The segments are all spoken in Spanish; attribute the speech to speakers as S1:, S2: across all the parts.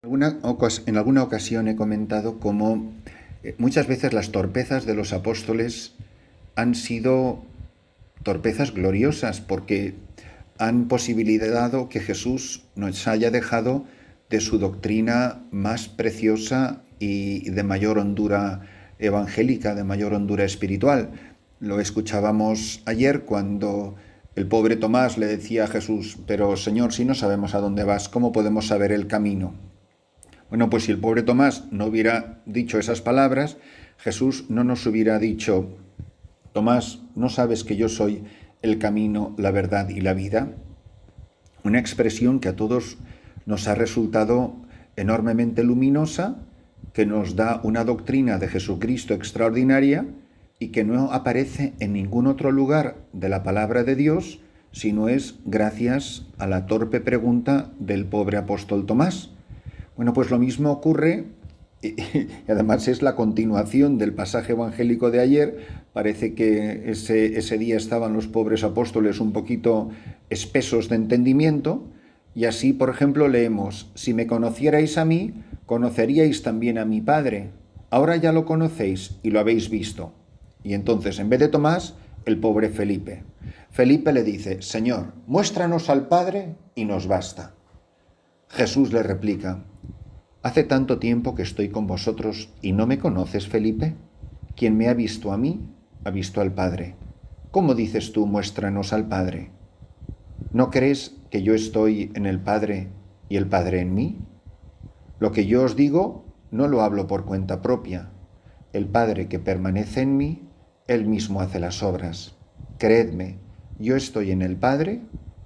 S1: En alguna ocasión he comentado cómo muchas veces las torpezas de los apóstoles han sido torpezas gloriosas porque han posibilitado que Jesús nos haya dejado de su doctrina más preciosa y de mayor hondura evangélica, de mayor hondura espiritual. Lo escuchábamos ayer cuando el pobre Tomás le decía a Jesús: pero Señor, si no sabemos a dónde vas, ¿cómo podemos saber el camino? Bueno, pues si el pobre Tomás no hubiera dicho esas palabras, Jesús no nos hubiera dicho: Tomás, ¿no sabes que yo soy el camino, la verdad y la vida? Una expresión que a todos nos ha resultado enormemente luminosa, que nos da una doctrina de Jesucristo extraordinaria y que no aparece en ningún otro lugar de la palabra de Dios, sino es gracias a la torpe pregunta del pobre apóstol Tomás. Bueno, pues lo mismo ocurre, y además es la continuación del pasaje evangélico de ayer. Parece que ese día estaban los pobres apóstoles un poquito espesos de entendimiento, y así, por ejemplo, leemos: si me conocierais a mí, conoceríais también a mi Padre. Ahora ya lo conocéis y lo habéis visto. Y entonces, en vez de Tomás, el pobre Felipe. Felipe le dice: Señor, muéstranos al Padre y nos basta. Jesús le replica: ¿hace tanto tiempo que estoy con vosotros y no me conoces, Felipe? Quien me ha visto a mí, ha visto al Padre. ¿Cómo dices tú, muéstranos al Padre? ¿No crees que yo estoy en el Padre y el Padre en mí? Lo que yo os digo no lo hablo por cuenta propia. El Padre que permanece en mí, Él mismo hace las obras. Creedme, yo estoy en el Padre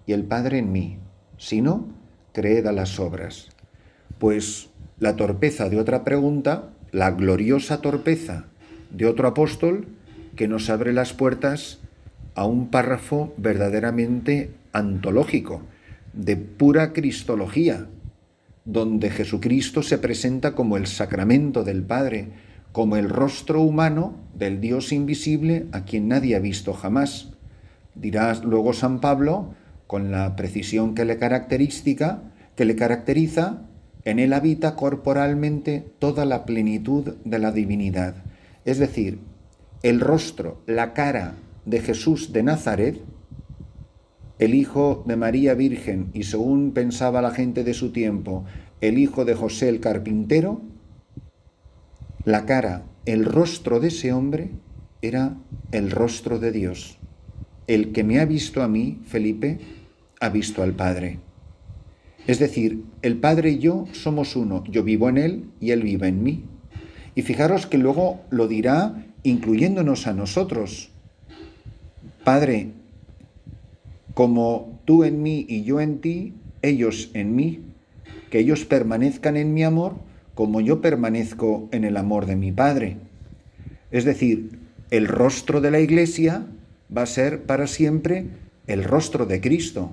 S1: y el Padre en mí. Si no, creed a las obras. Pues la torpeza de otra pregunta, la gloriosa torpeza de otro apóstol, que nos abre las puertas a un párrafo verdaderamente antológico, de pura cristología, donde Jesucristo se presenta como el sacramento del Padre, como el rostro humano del Dios invisible a quien nadie ha visto jamás. Dirá luego San Pablo, con la precisión que le caracteriza: en él habita corporalmente toda la plenitud de la divinidad. Es decir, el rostro, la cara de Jesús de Nazaret, el hijo de María Virgen y, según pensaba la gente de su tiempo, el hijo de José el carpintero, la cara, el rostro de ese hombre era el rostro de Dios. El que me ha visto a mí, Felipe, ha visto al Padre. Es decir, el Padre y yo somos uno. Yo vivo en Él y Él vive en mí. Y fijaros que luego lo dirá incluyéndonos a nosotros: Padre, como tú en mí y yo en ti, ellos en mí, que ellos permanezcan en mi amor como yo permanezco en el amor de mi Padre. Es decir, el rostro de la Iglesia va a ser para siempre el rostro de Cristo.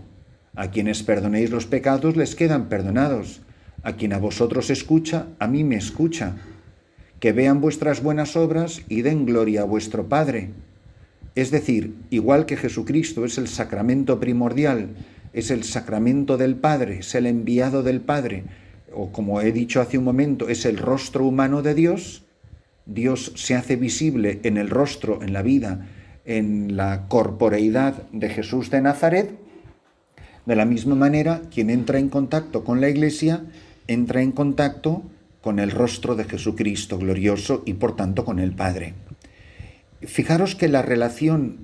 S1: A quienes perdonéis los pecados les quedan perdonados. A quien a vosotros escucha, a mí me escucha. Que vean vuestras buenas obras y den gloria a vuestro Padre. Es decir, igual que Jesucristo es el sacramento primordial, es el sacramento del Padre, es el enviado del Padre, o como he dicho hace un momento, es el rostro humano de Dios. Dios se hace visible en el rostro, en la vida, en la corporeidad de Jesús de Nazaret. De la misma manera, quien entra en contacto con la Iglesia, entra en contacto con el rostro de Jesucristo glorioso y por tanto con el Padre. Fijaros que la relación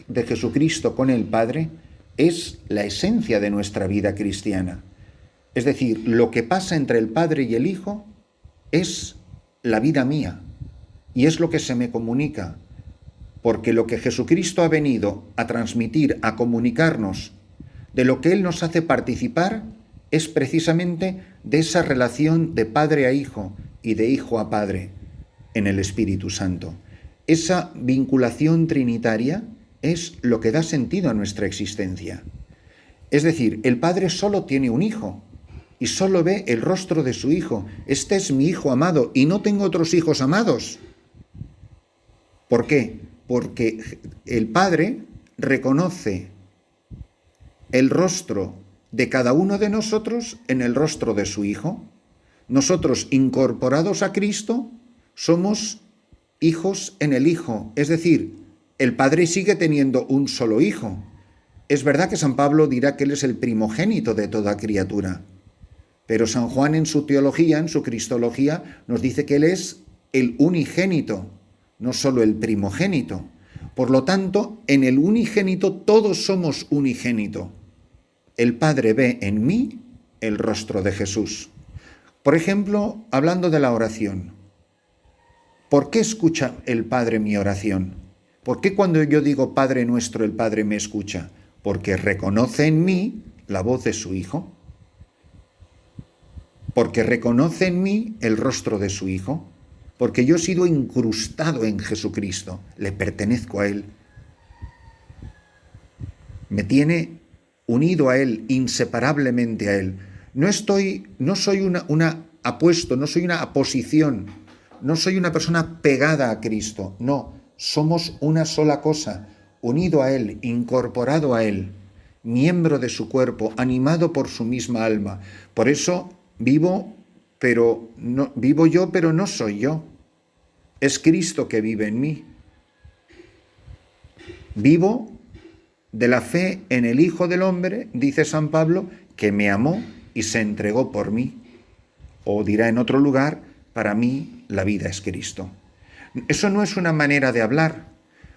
S1: de Jesucristo con el Padre es la esencia de nuestra vida cristiana. Es decir, lo que pasa entre el Padre y el Hijo es la vida mía y es lo que se me comunica, porque lo que Jesucristo ha venido a transmitir, a comunicarnos, de lo que Él nos hace participar, es precisamente de esa relación de padre a hijo y de hijo a padre en el Espíritu Santo. Esa vinculación trinitaria es lo que da sentido a nuestra existencia. Es decir, el Padre solo tiene un hijo y solo ve el rostro de su hijo. Este es mi hijo amado y no tengo otros hijos amados. ¿Por qué? Porque el Padre reconoce el rostro de cada uno de nosotros en el rostro de su Hijo. Nosotros, incorporados a Cristo, somos hijos en el Hijo. Es decir, el Padre sigue teniendo un solo Hijo. Es verdad que San Pablo dirá que Él es el primogénito de toda criatura, pero San Juan en su teología, en su cristología, nos dice que Él es el unigénito, no solo el primogénito. Por lo tanto, en el unigénito todos somos unigénito. El Padre ve en mí el rostro de Jesús. Por ejemplo, hablando de la oración, ¿por qué escucha el Padre mi oración? ¿Por qué cuando yo digo Padre nuestro el Padre me escucha? Porque reconoce en mí la voz de su Hijo. Porque reconoce en mí el rostro de su Hijo. Porque yo he sido incrustado en Jesucristo, le pertenezco a Él. Me tiene unido a Él, inseparablemente a Él. No soy una apuesto, no soy una aposición, no soy una persona pegada a Cristo. No, somos una sola cosa, unido a Él, incorporado a Él, miembro de su cuerpo, animado por su misma alma. Por eso vivo yo, pero no soy yo. Es Cristo que vive en mí. Vivo de la fe en el Hijo del Hombre, dice San Pablo, que me amó y se entregó por mí. O dirá en otro lugar, para mí la vida es Cristo. Eso no es una manera de hablar.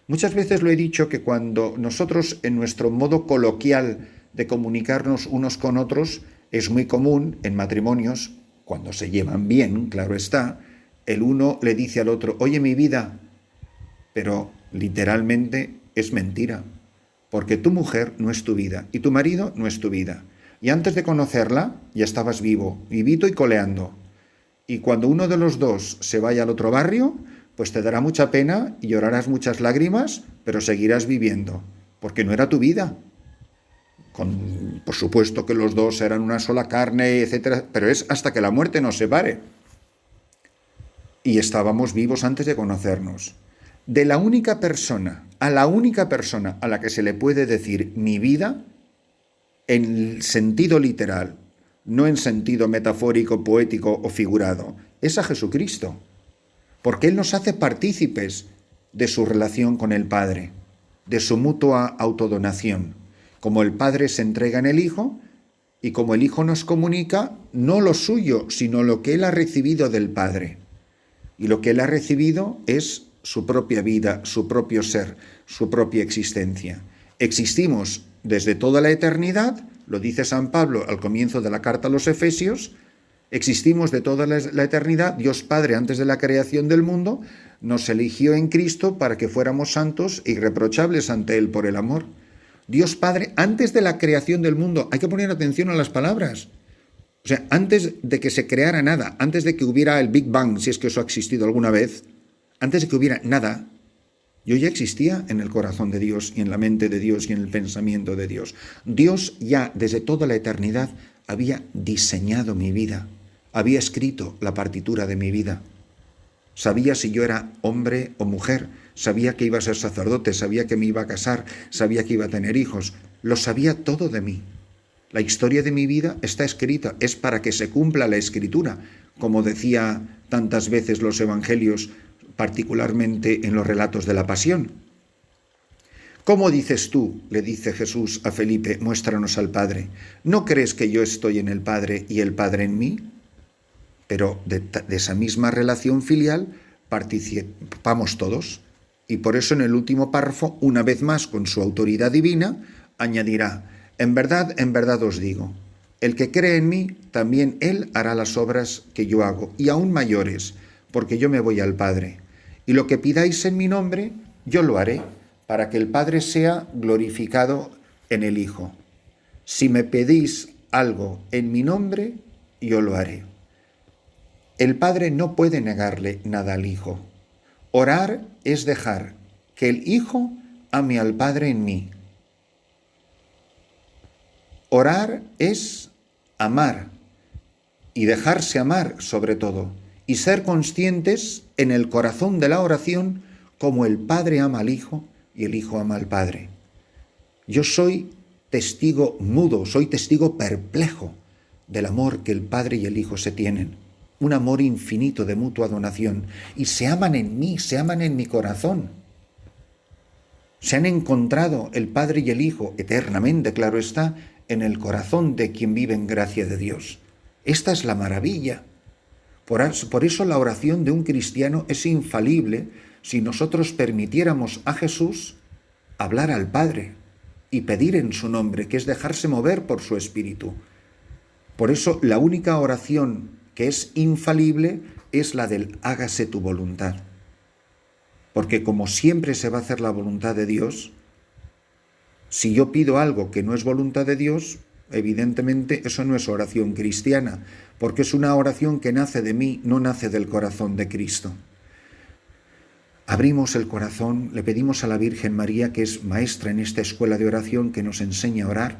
S1: Muchas veces lo he dicho que cuando nosotros en nuestro modo coloquial de comunicarnos unos con otros, es muy común en matrimonios, cuando se llevan bien, claro está, el uno le dice al otro, oye mi vida, pero literalmente es mentira, porque tu mujer no es tu vida y tu marido no es tu vida. Y antes de conocerla ya estabas vivo, vivito y coleando. Y cuando uno de los dos se vaya al otro barrio, pues te dará mucha pena y llorarás muchas lágrimas, pero seguirás viviendo, porque no era tu vida. Por supuesto que los dos eran una sola carne, etcétera, pero es hasta que la muerte nos separe. Y estábamos vivos antes de conocernos. De la única persona a la que se le puede decir mi vida, en sentido literal, no en sentido metafórico, poético o figurado, es a Jesucristo, porque Él nos hace partícipes de su relación con el Padre, de su mutua autodonación, como el Padre se entrega en el Hijo y como el Hijo nos comunica no lo suyo, sino lo que Él ha recibido del Padre. Y lo que Él ha recibido es su propia vida, su propio ser, su propia existencia. Existimos desde toda la eternidad, lo dice San Pablo al comienzo de la carta a los Efesios, existimos de toda la eternidad, Dios Padre antes de la creación del mundo nos eligió en Cristo para que fuéramos santos e irreprochables ante Él por el amor. Dios Padre antes de la creación del mundo, hay que poner atención a las palabras. O sea, antes de que se creara nada, antes de que hubiera el Big Bang, si es que eso ha existido alguna vez, antes de que hubiera nada, yo ya existía en el corazón de Dios y en la mente de Dios y en el pensamiento de Dios. Dios ya desde toda la eternidad había diseñado mi vida, había escrito la partitura de mi vida. Sabía si yo era hombre o mujer, sabía que iba a ser sacerdote, sabía que me iba a casar, sabía que iba a tener hijos, lo sabía todo de mí. La historia de mi vida está escrita, es para que se cumpla la Escritura, como decía tantas veces los evangelios, particularmente en los relatos de la Pasión. ¿Cómo dices tú, le dice Jesús a Felipe, muéstranos al Padre? ¿No crees que yo estoy en el Padre y el Padre en mí? Pero de esa misma relación filial participamos todos. Y por eso en el último párrafo, una vez más con su autoridad divina, añadirá, en verdad os digo, el que cree en mí, también él hará las obras que yo hago, y aún mayores, porque yo me voy al Padre. Y lo que pidáis en mi nombre, yo lo haré, para que el Padre sea glorificado en el Hijo. Si me pedís algo en mi nombre, yo lo haré. El Padre no puede negarle nada al Hijo. Orar es dejar que el Hijo ame al Padre en mí. Orar es amar y dejarse amar sobre todo y ser conscientes en el corazón de la oración como el Padre ama al Hijo y el Hijo ama al Padre. Yo soy testigo mudo, soy testigo perplejo del amor que el Padre y el Hijo se tienen. un amor infinito de mutua donación, y se aman en mí, se aman en mi corazón. Se han encontrado el Padre y el Hijo, eternamente, claro está, en el corazón de quien vive en gracia de Dios. Esta es la maravilla. Por eso la oración de un cristiano es infalible si nosotros permitiéramos a Jesús hablar al Padre y pedir en su nombre, que es dejarse mover por su Espíritu. Por eso la única oración que es infalible es la del hágase tu voluntad. Porque como siempre se va a hacer la voluntad de Dios, si yo pido algo que no es voluntad de Dios, evidentemente eso no es oración cristiana, porque es una oración que nace de mí, no nace del corazón de Cristo. Abrimos el corazón, le pedimos a la Virgen María, que es maestra en esta escuela de oración, que nos enseñe a orar,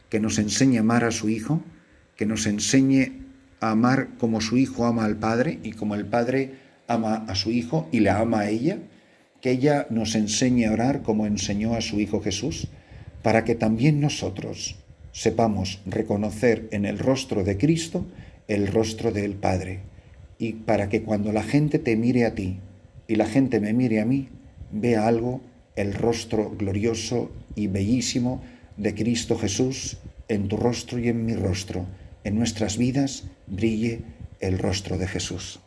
S1: que nos enseñe a amar a su Hijo, que nos enseñe a amar como su Hijo ama al Padre y como el Padre ama a su Hijo y la ama a ella, que ella nos enseñe a orar como enseñó a su Hijo Jesús, para que también nosotros sepamos reconocer en el rostro de Cristo el rostro del Padre, y para que cuando la gente te mire a ti y la gente me mire a mí, vea algo, el rostro glorioso y bellísimo de Cristo Jesús en tu rostro y en mi rostro. En nuestras vidas brille el rostro de Jesús.